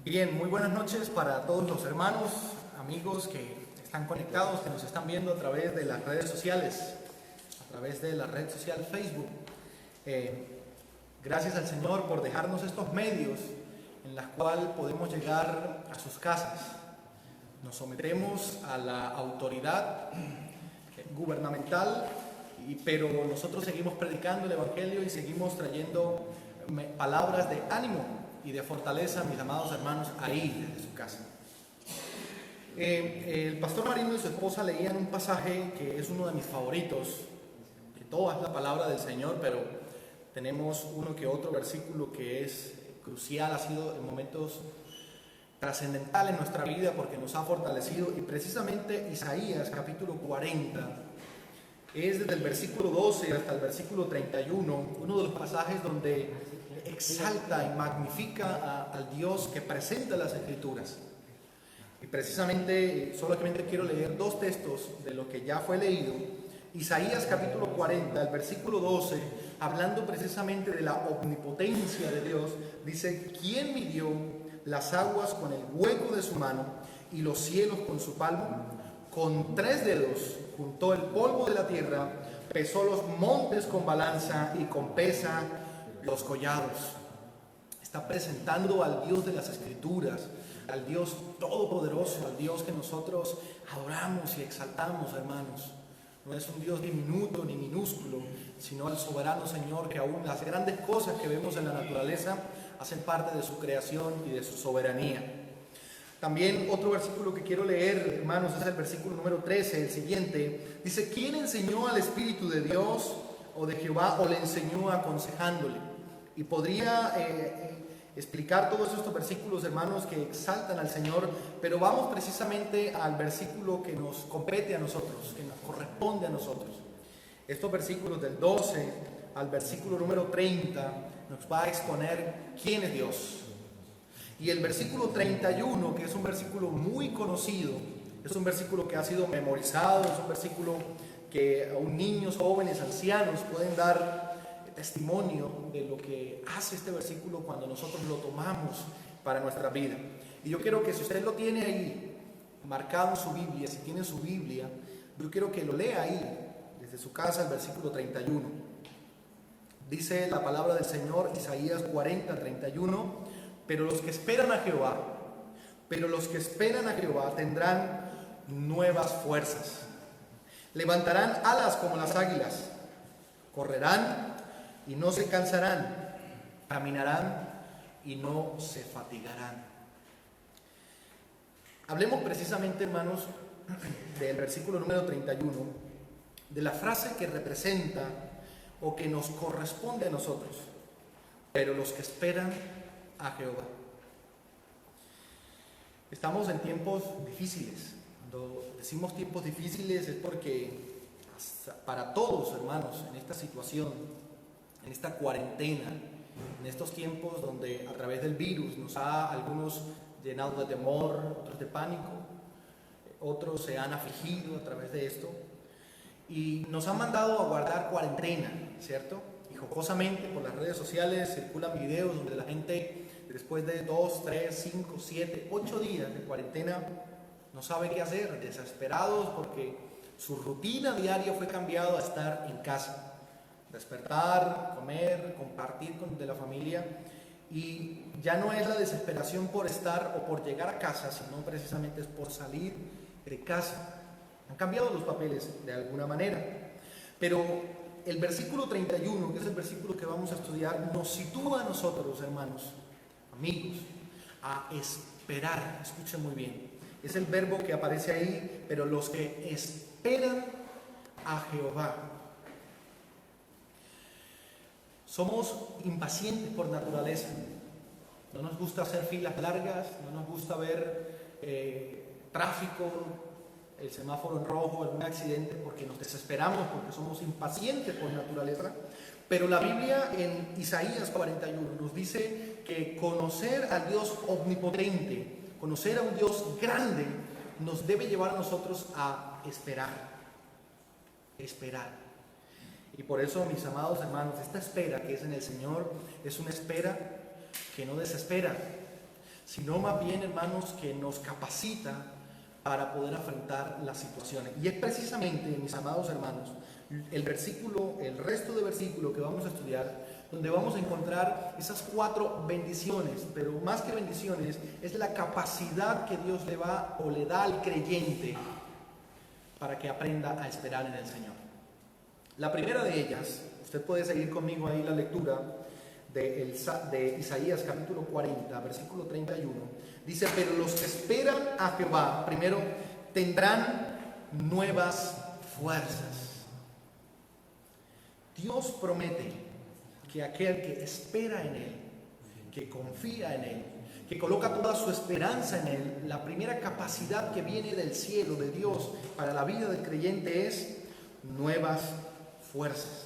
Bien, muy buenas noches para todos los hermanos, amigos que están conectados, que nos están viendo a través de las redes sociales, a través de la red social Facebook. Gracias al Señor por dejarnos estos medios en los cuales podemos llegar a sus casas. Nos sometemos a la autoridad gubernamental, pero nosotros seguimos predicando el Evangelio y seguimos trayendo palabras de ánimo y de fortaleza, mis amados hermanos, ahí desde su casa. El pastor Marino y su esposa leían un pasaje que es uno de mis favoritos, que todo es la palabra del Señor, pero tenemos uno que otro versículo que es crucial, ha sido en momentos trascendentales en nuestra vida porque nos ha fortalecido, y precisamente Isaías capítulo 40 es desde el versículo 12 hasta el versículo 31, uno de los pasajes donde exalta y magnifica al Dios que presenta las Escrituras. Y precisamente, solamente quiero leer dos textos de lo que ya fue leído. Isaías capítulo 40, el versículo 12, hablando precisamente de la omnipotencia de Dios, dice: ¿Quién midió las aguas con el hueco de su mano y los cielos con su palmo? Con 3 dedos juntó el polvo de la tierra, pesó los montes con balanza y con pesa los collados. Está presentando al Dios de las Escrituras, al Dios todopoderoso, al Dios que nosotros adoramos y exaltamos, hermanos. No es un Dios diminuto ni minúsculo, sino al soberano Señor, que aún las grandes cosas que vemos en la naturaleza hacen parte de su creación y de su soberanía. También otro versículo que quiero leer, hermanos, es el versículo número 13, el siguiente. Dice: ¿quién enseñó al Espíritu de Dios o de Jehová, o le enseñó aconsejándole? Y podría explicar todos estos versículos, hermanos, que exaltan al Señor, pero vamos precisamente al versículo que nos compete a nosotros, que nos corresponde a nosotros. Estos versículos del 12 al versículo número 30 nos va a exponer quién es Dios. Y el versículo 31, que es un versículo muy conocido, es un versículo que ha sido memorizado, es un versículo que aún niños, jóvenes, ancianos pueden dar testimonio de lo que hace este versículo cuando nosotros lo tomamos para nuestra vida. Y yo quiero que, si usted lo tiene ahí marcado en su Biblia, si tiene su Biblia, yo quiero que lo lea ahí desde su casa, el versículo 31. Dice la palabra del Señor, Isaías 40, 31: pero los que esperan a Jehová tendrán nuevas fuerzas, levantarán alas como las águilas, correrán y no se cansarán, caminarán y no se fatigarán. Hablemos precisamente, hermanos, del versículo número 31, de la frase que representa o que nos corresponde a nosotros: pero los que esperan a Jehová. Estamos en tiempos difíciles. Cuando decimos tiempos difíciles es porque para todos, hermanos, en esta situación, en esta cuarentena, en estos tiempos donde a través del virus nos ha algunos llenado de temor, otros de pánico, otros se han afligido a través de esto y nos han mandado a guardar cuarentena, ¿cierto? Y jocosamente por las redes sociales circulan videos donde la gente, después de 2, 3, 5, 7, 8 días de cuarentena, no sabe qué hacer, desesperados porque su rutina diaria fue cambiada a estar en casa. Despertar, comer, compartir de la familia, y ya no es la desesperación por estar o por llegar a casa, sino precisamente es por salir de casa. Han cambiado los papeles de alguna manera, pero el versículo 31, que es el versículo que vamos a estudiar, nos sitúa a nosotros, hermanos, amigos, a esperar. Escuchen muy bien, es el verbo que aparece ahí: pero los que esperan a Jehová. Somos impacientes por naturaleza. No nos gusta hacer filas largas, no nos gusta ver tráfico, el semáforo en rojo, algún accidente, porque nos desesperamos, porque somos impacientes por naturaleza. Pero la Biblia en Isaías 41 nos dice que conocer al Dios omnipotente, conocer a un Dios grande, nos debe llevar a nosotros a esperar. Esperar. Y por eso, mis amados hermanos, esta espera que es en el Señor es una espera que no desespera, sino más bien, hermanos, que nos capacita para poder afrontar las situaciones. Y es precisamente, mis amados hermanos, el resto de versículo que vamos a estudiar, donde vamos a encontrar esas 4 bendiciones, pero más que bendiciones, es la capacidad que Dios le da al creyente para que aprenda a esperar en el Señor. La primera de ellas, usted puede seguir conmigo ahí la lectura de Isaías capítulo 40, versículo 31, dice: pero los que esperan a Jehová, primero, tendrán nuevas fuerzas. Dios promete que aquel que espera en Él, que confía en Él, que coloca toda su esperanza en Él, la primera capacidad que viene del cielo, de Dios, para la vida del creyente es nuevas fuerzas.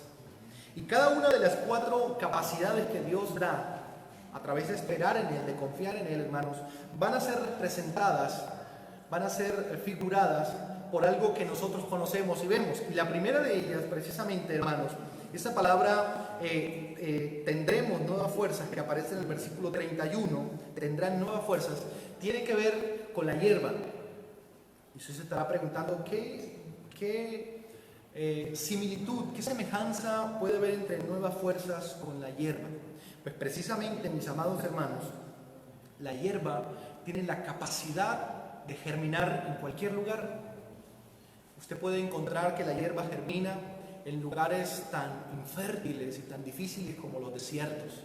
Y cada una de las 4 capacidades que Dios da a través de esperar en Él, de confiar en Él, hermanos, van a ser representadas, van a ser figuradas por algo que nosotros conocemos y vemos. Y la primera de ellas, precisamente, hermanos, esa palabra tendremos nuevas fuerzas, que aparece en el versículo 31, tendrán nuevas fuerzas, tiene que ver con la hierba. Y usted se estará preguntando qué similitud, qué semejanza puede haber entre nuevas fuerzas con la hierba. Pues precisamente, mis amados hermanos, la hierba tiene la capacidad de germinar en cualquier lugar. Usted puede encontrar que la hierba germina en lugares tan infértiles y tan difíciles como los desiertos.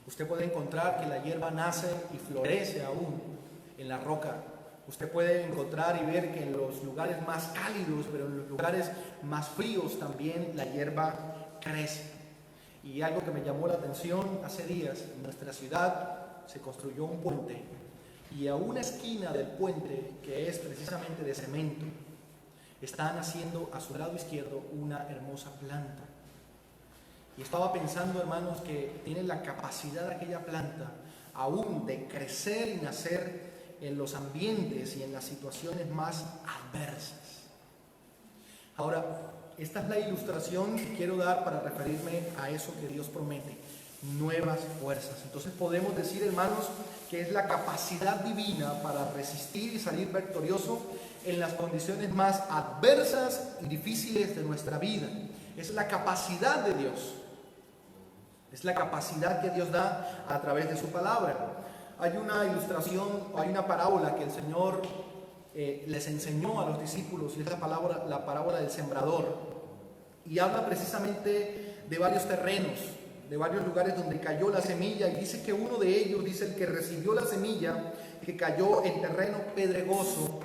Usted puede encontrar que la hierba nace y florece aún en la roca. Usted puede encontrar y ver que en los lugares más cálidos, pero en los lugares más fríos también la hierba crece. Y algo que me llamó la atención hace días, en nuestra ciudad se construyó un puente, y a una esquina del puente, que es precisamente de cemento, están haciendo a su lado izquierdo una hermosa planta. Y estaba pensando, hermanos, que tiene la capacidad aquella planta aún de crecer y nacer en los ambientes y en las situaciones más adversas. Ahora, esta es la ilustración que quiero dar para referirme a eso que Dios promete, nuevas fuerzas. Entonces podemos decir, hermanos, que es la capacidad divina para resistir y salir victorioso en las condiciones más adversas y difíciles de nuestra vida. Es la capacidad de Dios. Es la capacidad que Dios da a través de su palabra. Hay una ilustración, hay una parábola que el Señor les enseñó a los discípulos, y es la parábola del sembrador. Y habla precisamente de varios terrenos, de varios lugares donde cayó la semilla, y dice que uno de ellos, dice el que recibió la semilla, que cayó en terreno pedregoso,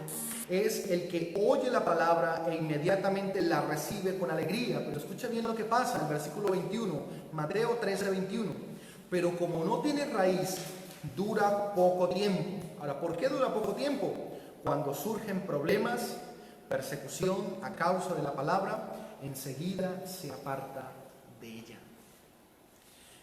es el que oye la palabra e inmediatamente la recibe con alegría. Pero escucha bien lo que pasa en el versículo 21, Mateo 13:21. Pero como no tiene raíz, dura poco tiempo. Ahora, ¿por qué dura poco tiempo? Cuando surgen problemas, persecución a causa de la palabra, enseguida se aparta de ella.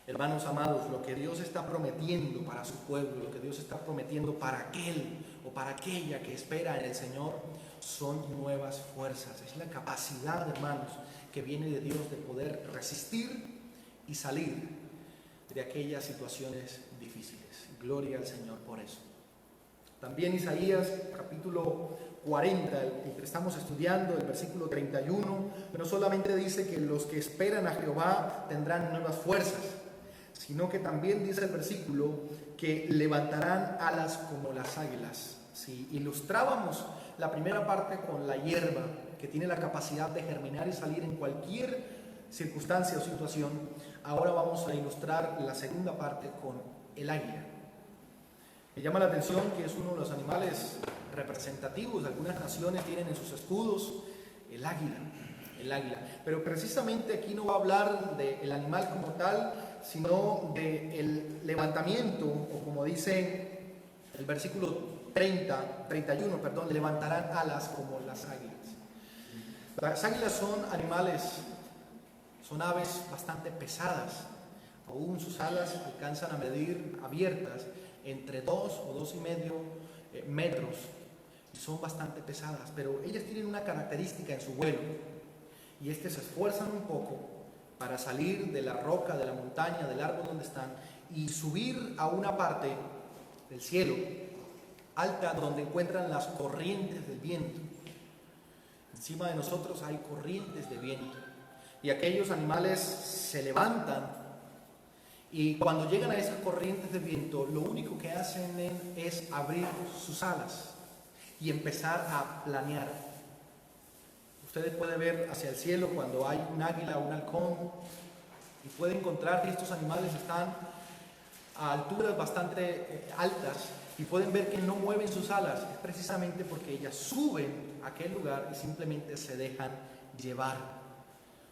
Hermanos amados, lo que Dios está prometiendo para su pueblo, lo que Dios está prometiendo para aquel o para aquella que espera en el Señor, son nuevas fuerzas. Es la capacidad, hermanos, que viene de Dios de poder resistir y salir de aquellas situaciones difíciles. Gloria al Señor por eso. También Isaías capítulo 40, el que estamos estudiando, el versículo 31, no solamente dice que los que esperan a Jehová tendrán nuevas fuerzas, sino que también dice el versículo que levantarán alas como las águilas. Si ilustrábamos la primera parte con la hierba, que tiene la capacidad de germinar y salir en cualquier circunstancia o situación, ahora vamos a ilustrar la segunda parte con el águila. Me llama la atención que es uno de los animales representativos. Algunas naciones tienen en sus escudos el águila. Pero precisamente aquí no va a hablar del animal como tal, sino del levantamiento, o como dice el versículo 31, levantarán alas como las águilas. Las águilas son animales, son aves bastante pesadas. Aún sus alas alcanzan a medir abiertas entre 2 o 2,5 metros, y son bastante pesadas, pero ellas tienen una característica en su vuelo, y es que se esfuerzan un poco para salir de la roca, de la montaña, del árbol donde están, y subir a una parte del cielo, alta, donde encuentran las corrientes del viento. Encima de nosotros hay corrientes de viento. Y aquellos animales se levantan y cuando llegan a esas corrientes de viento, lo único que hacen es abrir sus alas y empezar a planear. Ustedes pueden ver hacia el cielo cuando hay un águila o un halcón y pueden encontrar que estos animales están a alturas bastante altas y pueden ver que no mueven sus alas. Es precisamente porque ellas suben a aquel lugar y simplemente se dejan llevar.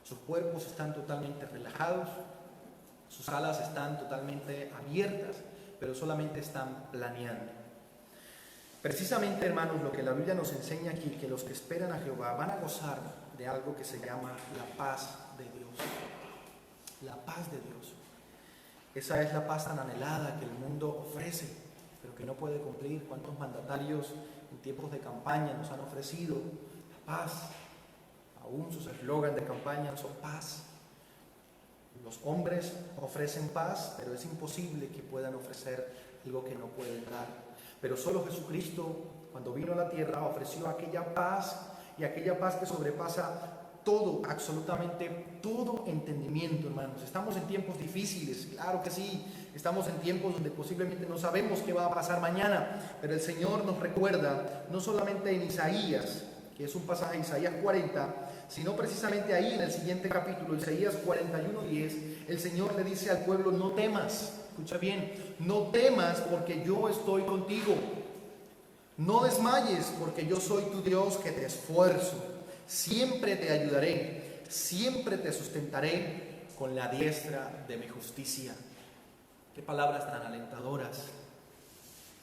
Sus cuerpos están totalmente relajados, sus alas están totalmente abiertas, pero solamente están planeando. Precisamente, hermanos, lo que la Biblia nos enseña aquí, que los que esperan a Jehová van a gozar de algo que se llama la paz de Dios. La paz de Dios. Esa es la paz tan anhelada que el mundo ofrece, pero que no puede cumplir. ¿Cuántos mandatarios en tiempos de campaña nos han ofrecido la paz? Aún sus eslogan de campaña son paz. Los hombres ofrecen paz, pero es imposible que puedan ofrecer algo que no pueden dar. Pero solo Jesucristo, cuando vino a la tierra, ofreció aquella paz, y aquella paz que sobrepasa todo, absolutamente todo entendimiento, hermanos. Estamos en tiempos difíciles, claro que sí. Estamos en tiempos donde posiblemente no sabemos qué va a pasar mañana, pero el Señor nos recuerda, no solamente en Isaías, que es un pasaje de Isaías 40, sino precisamente ahí en el siguiente capítulo, Isaías 41:10, el Señor le dice al pueblo: no temas. Escucha bien, no temas porque yo estoy contigo. No desmayes porque yo soy tu Dios que te esfuerzo. Siempre te ayudaré, siempre te sustentaré con la diestra de mi justicia. Qué palabras tan alentadoras.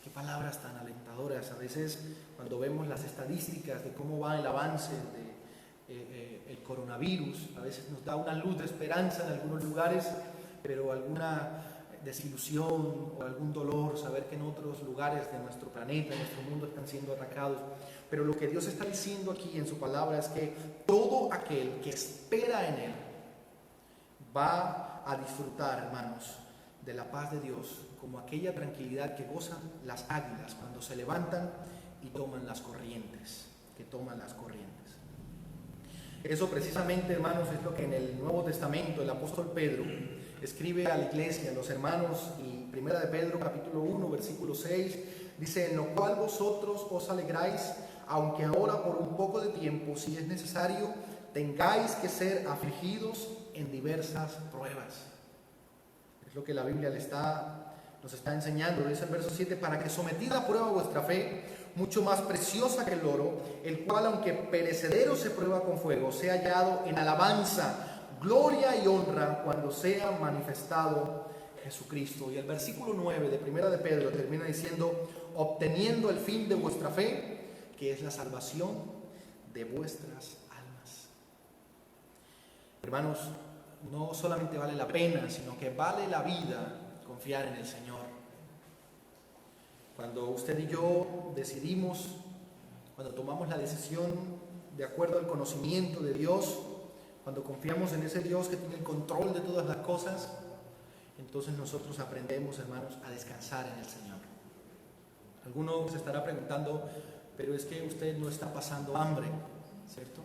Qué palabras tan alentadoras. A veces cuando vemos las estadísticas de cómo va el avance del coronavirus, a veces nos da una luz de esperanza en algunos lugares, pero alguna desilusión o algún dolor saber que en otros lugares de nuestro planeta, de nuestro mundo, están siendo atacados. Pero lo que Dios está diciendo aquí en su palabra es que todo aquel que espera en Él va a disfrutar, hermanos, de la paz de Dios, como aquella tranquilidad que gozan las águilas cuando se levantan y toman las corrientes, Eso precisamente, hermanos, es lo que en el Nuevo Testamento el apóstol Pedro escribe a la iglesia, a los hermanos, y Primera de Pedro capítulo 1 versículo 6 dice: en lo cual vosotros os alegráis, aunque ahora por un poco de tiempo, si es necesario, tengáis que ser afligidos en diversas pruebas. Es lo que la Biblia nos está enseñando. Dice el verso 7: para que sometida a prueba vuestra fe, mucho más preciosa que el oro, el cual aunque perecedero se prueba con fuego, sea hallado en alabanza, gloria y honra cuando sea manifestado Jesucristo. Y el versículo 9 de Primera de Pedro termina diciendo: obteniendo el fin de vuestra fe, que es la salvación de vuestras almas. Hermanos, no solamente vale la pena, sino que vale la vida confiar en el Señor. Cuando usted y yo decidimos, cuando tomamos la decisión de acuerdo al conocimiento de Dios, cuando confiamos en ese Dios que tiene el control de todas las cosas, entonces nosotros aprendemos, hermanos, a descansar en el Señor. Alguno se estará preguntando: pero es que usted no está pasando hambre, ¿cierto?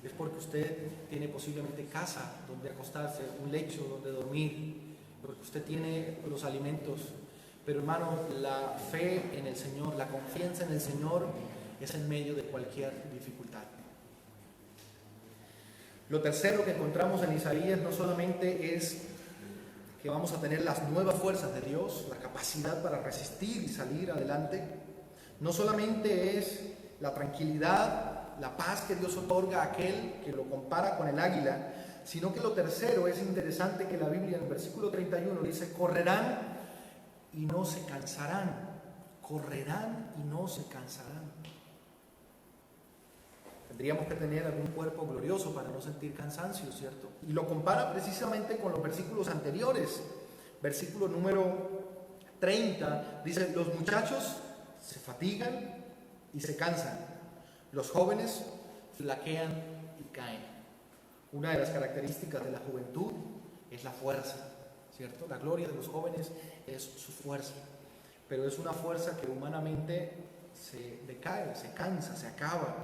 Es porque usted tiene posiblemente casa donde acostarse, un lecho donde dormir, porque usted tiene los alimentos. Pero, hermano, la fe en el Señor, la confianza en el Señor es en medio de cualquier dificultad. Lo tercero que encontramos en Isaías no solamente es que vamos a tener las nuevas fuerzas de Dios, la capacidad para resistir y salir adelante. No solamente es la tranquilidad, la paz que Dios otorga a aquel que lo compara con el águila, sino que lo tercero es interesante, que la Biblia en el versículo 31 dice: correrán y no se cansarán. Correrán y no se cansarán. Tendríamos que tener algún cuerpo glorioso para no sentir cansancio, ¿cierto? Y lo compara precisamente con los versículos anteriores. Versículo número 30 dice: los muchachos se fatigan y se cansan, los jóvenes flaquean y caen. Una de las características de la juventud es la fuerza, ¿cierto? La gloria de los jóvenes es su fuerza. pero es una fuerza que humanamente se decae, se cansa, se acaba,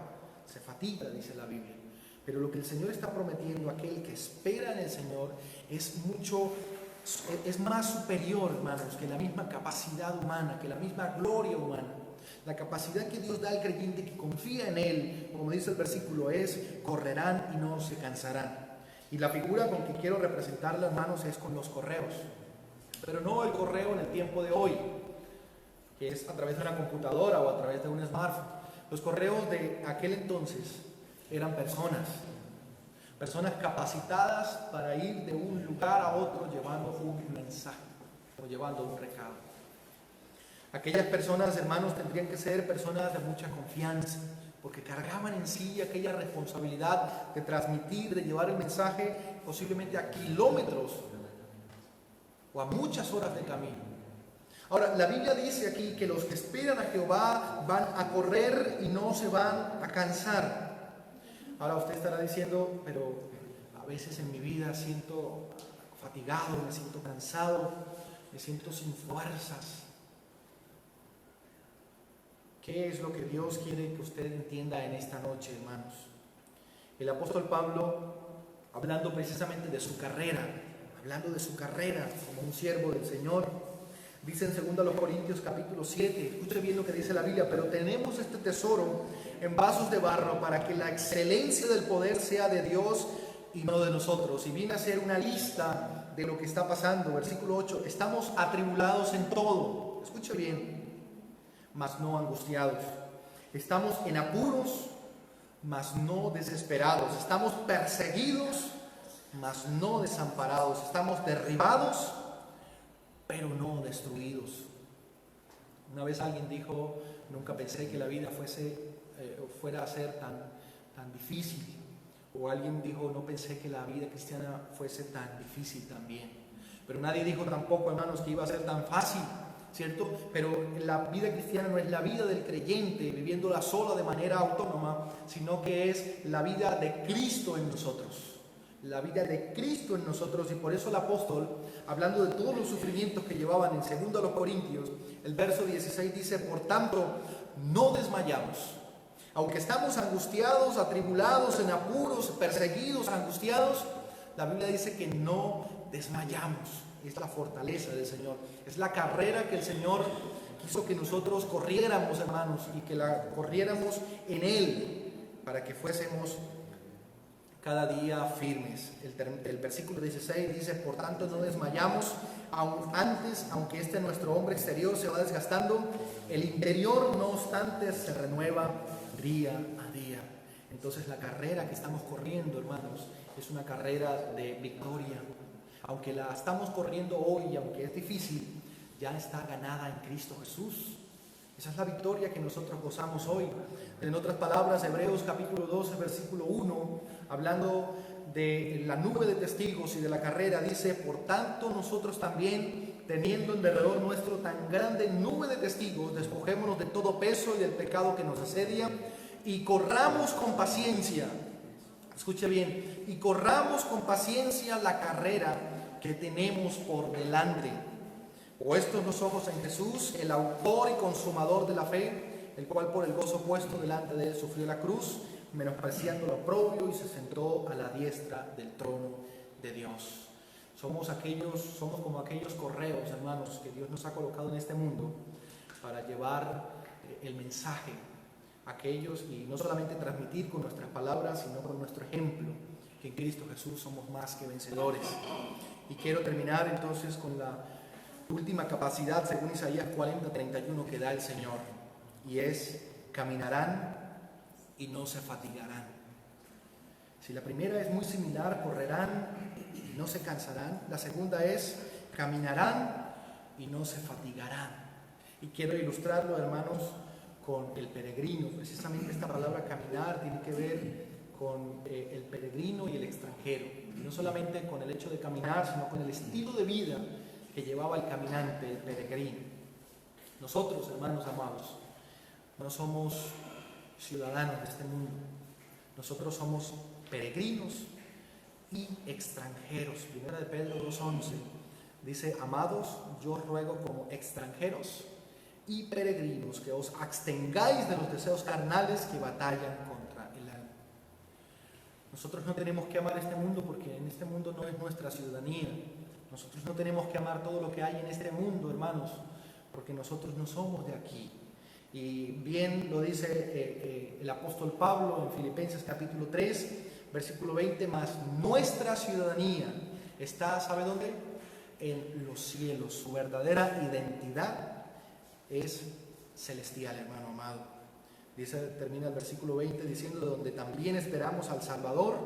se fatiga, dice la Biblia. Pero lo que el Señor está prometiendo a aquel que espera en el Señor es más superior, hermanos, que la misma capacidad humana, que la misma gloria humana. La capacidad que Dios da al creyente que confía en Él, como dice el versículo, es correrán y no se cansarán. Y la figura con que quiero representarla, hermanos, es con los correos. Pero no el correo en el tiempo de hoy, que es a través de una computadora o a través de un smartphone. Los correos de aquel entonces eran personas capacitadas para ir de un lugar a otro llevando un mensaje o llevando un recado. Aquellas personas, hermanos, tendrían que ser personas de mucha confianza, porque cargaban en sí aquella responsabilidad de transmitir, de llevar el mensaje posiblemente a kilómetros o a muchas horas de camino. Ahora, la Biblia dice aquí que los que esperan a Jehová van a correr y no se van a cansar. Ahora usted estará diciendo, pero a veces en mi vida siento fatigado, me siento cansado, me siento sin fuerzas. ¿Qué es lo que Dios quiere que usted entienda en esta noche, hermanos? El apóstol Pablo, hablando precisamente de su carrera, como un siervo del Señor, dice en 2 Corintios capítulo 7, escuche bien lo que dice la Biblia, pero tenemos este tesoro en vasos de barro para que la excelencia del poder sea de Dios y no de nosotros. Y viene a ser una lista de lo que está pasando. Versículo 8, estamos atribulados en todo, escuche bien, mas no angustiados. Estamos en apuros, mas no desesperados. Estamos perseguidos, mas no desamparados. Estamos derribados, pero no destruidos. Una vez alguien dijo, nunca pensé que la vida fuera a ser tan difícil. O alguien dijo, no pensé que la vida cristiana fuese tan difícil también. Pero nadie dijo tampoco, hermanos, que iba a ser tan fácil, ¿cierto? Pero la vida cristiana no es la vida del creyente viviéndola sola de manera autónoma, sino que es la vida de Cristo en nosotros. La vida de Cristo en nosotros, y por eso el apóstol, hablando de todos los sufrimientos que llevaban en 2 Corintios, el verso 16 dice, por tanto, no desmayamos. Aunque estamos angustiados, atribulados, en apuros, perseguidos, angustiados, la Biblia dice que no desmayamos. Es la fortaleza del Señor, es la carrera que el Señor quiso que nosotros corriéramos, hermanos, y que la corriéramos en Él, para que fuésemos cada día firmes. El versículo 16 dice, por tanto no desmayamos, aunque nuestro hombre exterior se va desgastando, el interior no obstante se renueva día a día. Entonces la carrera que estamos corriendo, hermanos, es una carrera de victoria. Aunque la estamos corriendo hoy, aunque es difícil, ya está ganada en Cristo Jesús. Esa es la victoria que nosotros gozamos hoy. En otras palabras, Hebreos capítulo 12, versículo 1, hablando de la nube de testigos y de la carrera, dice, por tanto nosotros también, teniendo en derredor nuestro tan grande nube de testigos, despojémonos de todo peso y del pecado que nos asedia, y corramos con paciencia, escuche bien, y corramos con paciencia la carrera que tenemos por delante. Puestos los ojos en Jesús, el autor y consumador de la fe, el cual por el gozo puesto delante de él sufrió la cruz, menospreciando lo oprobio, y se sentó a la diestra del trono de Dios. Somos como aquellos correos, hermanos, que Dios nos ha colocado en este mundo para llevar el mensaje a aquellos, y no solamente transmitir con nuestras palabras, sino con nuestro ejemplo, que en Cristo Jesús somos más que vencedores. Y quiero terminar entonces con la última capacidad, según Isaías 40:31, que da el Señor, y es: caminarán y no se fatigarán. Si la primera es muy similar, correrán y no se cansarán, la segunda es: caminarán y no se fatigarán. Y quiero ilustrarlo, hermanos, con el peregrino. Precisamente esta palabra caminar tiene que ver con el peregrino y el extranjero, y no solamente con el hecho de caminar, sino con el estilo de vida que llevaba el caminante, el peregrino. Nosotros, hermanos amados, no somos ciudadanos de este mundo. Nosotros somos peregrinos y extranjeros. Primera de Pedro 2:11 dice: amados, yo ruego como extranjeros y peregrinos, que os abstengáis de los deseos carnales que batallan contra el alma. Nosotros no tenemos que amar este mundo porque en este mundo no es nuestra ciudadanía. Nosotros no tenemos que amar todo lo que hay en este mundo, hermanos, porque nosotros no somos de aquí. Y bien lo dice el apóstol Pablo en Filipenses capítulo 3, versículo 20, más nuestra ciudadanía está, ¿sabe dónde? En los cielos. Su verdadera identidad es celestial, hermano amado. Dice, termina el versículo 20 diciendo, de donde también esperamos al Salvador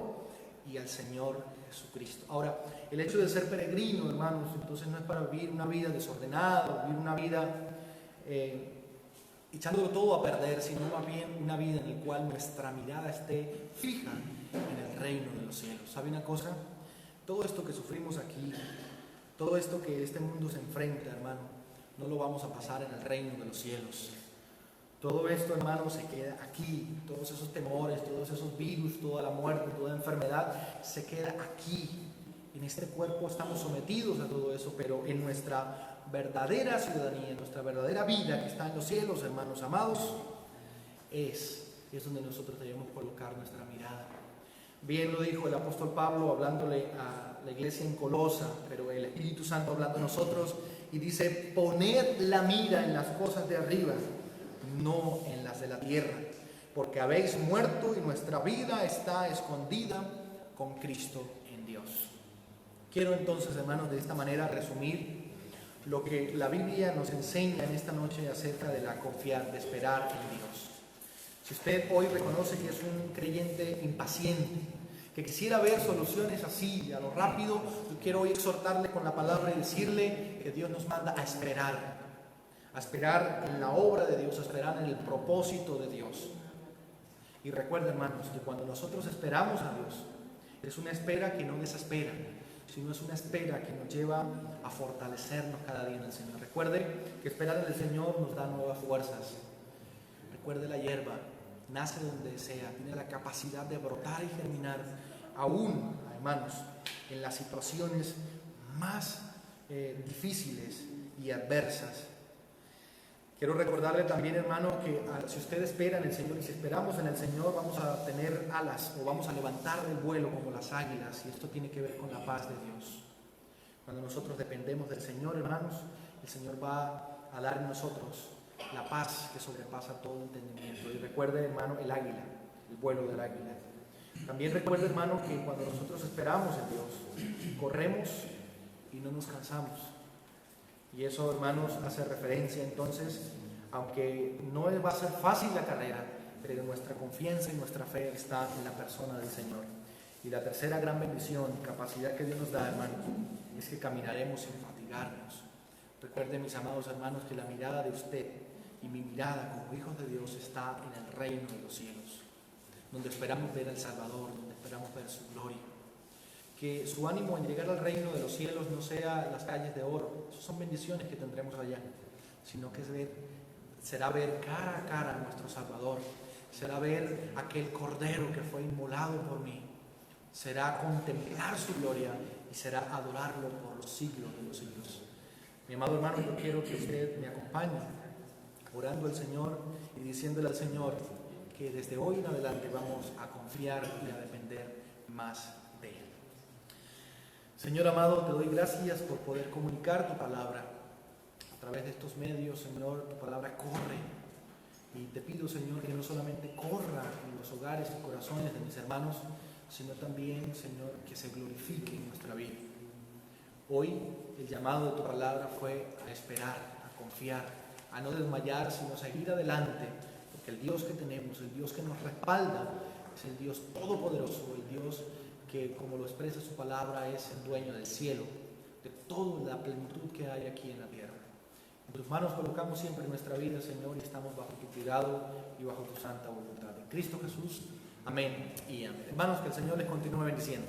y al Señor Jesucristo. Ahora, el hecho de ser peregrino, hermanos, entonces no es para vivir una vida desordenada, vivir una vida echándolo todo a perder, sino más bien una vida en la cual nuestra mirada esté fija en el reino de los cielos. ¿Sabe una cosa? Todo esto que sufrimos aquí, todo esto que este mundo se enfrenta, hermano, no lo vamos a pasar en el reino de los cielos. Todo esto, hermano, se queda aquí. Todos esos temores, todos esos virus, toda la muerte, toda enfermedad, se queda aquí. En este cuerpo estamos sometidos a todo eso, pero en nuestra verdadera ciudadanía, en nuestra verdadera vida que está en los cielos, hermanos amados, es donde nosotros debemos colocar nuestra mirada. Bien lo dijo el apóstol Pablo hablándole a la iglesia en Colosa, pero el Espíritu Santo hablando a nosotros y dice, poned la mira en las cosas de arriba, no en las de la tierra, porque habéis muerto y nuestra vida está escondida con Cristo en Dios. Quiero entonces, hermanos, de esta manera resumir lo que la Biblia nos enseña en esta noche acerca de la confiar, de esperar en Dios. Si usted hoy reconoce que es un creyente impaciente, que quisiera ver soluciones así, a lo rápido, yo quiero hoy exhortarle con la palabra y decirle que Dios nos manda a esperar en la obra de Dios, a esperar en el propósito de Dios. Y recuerden, hermanos, que cuando nosotros esperamos a Dios, es una espera que no desespera, sino es una espera que nos lleva a fortalecernos cada día en el Señor. Recuerde que esperar en el Señor nos da nuevas fuerzas. Recuerde, la hierba nace donde sea, tiene la capacidad de brotar y germinar, aún, hermanos, en las situaciones más difíciles y adversas. Quiero recordarle también, hermano, que si usted espera en el Señor y si esperamos en el Señor, vamos a tener alas o vamos a levantar el vuelo como las águilas, y esto tiene que ver con la paz de Dios. Cuando nosotros dependemos del Señor, hermanos, el Señor va a dar en nosotros la paz que sobrepasa todo entendimiento. Y recuerde, hermano, el águila, el vuelo del águila. También recuerde, hermano, que cuando nosotros esperamos en Dios, corremos y no nos cansamos. Y eso, hermanos, hace referencia entonces, aunque no va a ser fácil la carrera, pero nuestra confianza y nuestra fe está en la persona del Señor. Y la tercera gran bendición, capacidad que Dios nos da, hermanos, es que caminaremos sin fatigarnos. Recuerden, mis amados hermanos, que la mirada de usted y mi mirada como hijos de Dios está en el reino de los cielos, donde esperamos ver al Salvador, donde esperamos ver su gloria. Que su ánimo en llegar al reino de los cielos no sea las calles de oro, esas son bendiciones que tendremos allá, sino que será ver cara a cara a nuestro Salvador, será ver aquel Cordero que fue inmolado por mí, será contemplar su gloria y será adorarlo por los siglos de los siglos. Mi amado hermano, yo quiero que usted me acompañe orando al Señor y diciéndole al Señor que desde hoy en adelante vamos a confiar y a depender más de Él. Señor amado, te doy gracias por poder comunicar tu palabra. A través de estos medios, Señor, tu palabra corre. Y te pido, Señor, que no solamente corra en los hogares y corazones de mis hermanos, sino también, Señor, que se glorifique en nuestra vida. Hoy el llamado de tu palabra fue a esperar, a confiar, a no desmayar, sino a seguir adelante, porque el Dios que tenemos, el Dios que nos respalda, es el Dios todopoderoso, el Dios que, como lo expresa su palabra, es el dueño del cielo, de toda la plenitud que hay aquí en la tierra. En tus manos colocamos siempre nuestra vida, Señor, y estamos bajo tu cuidado y bajo tu santa voluntad. En Cristo Jesús, amén y amén. Hermanos, que el Señor les continúe bendiciendo.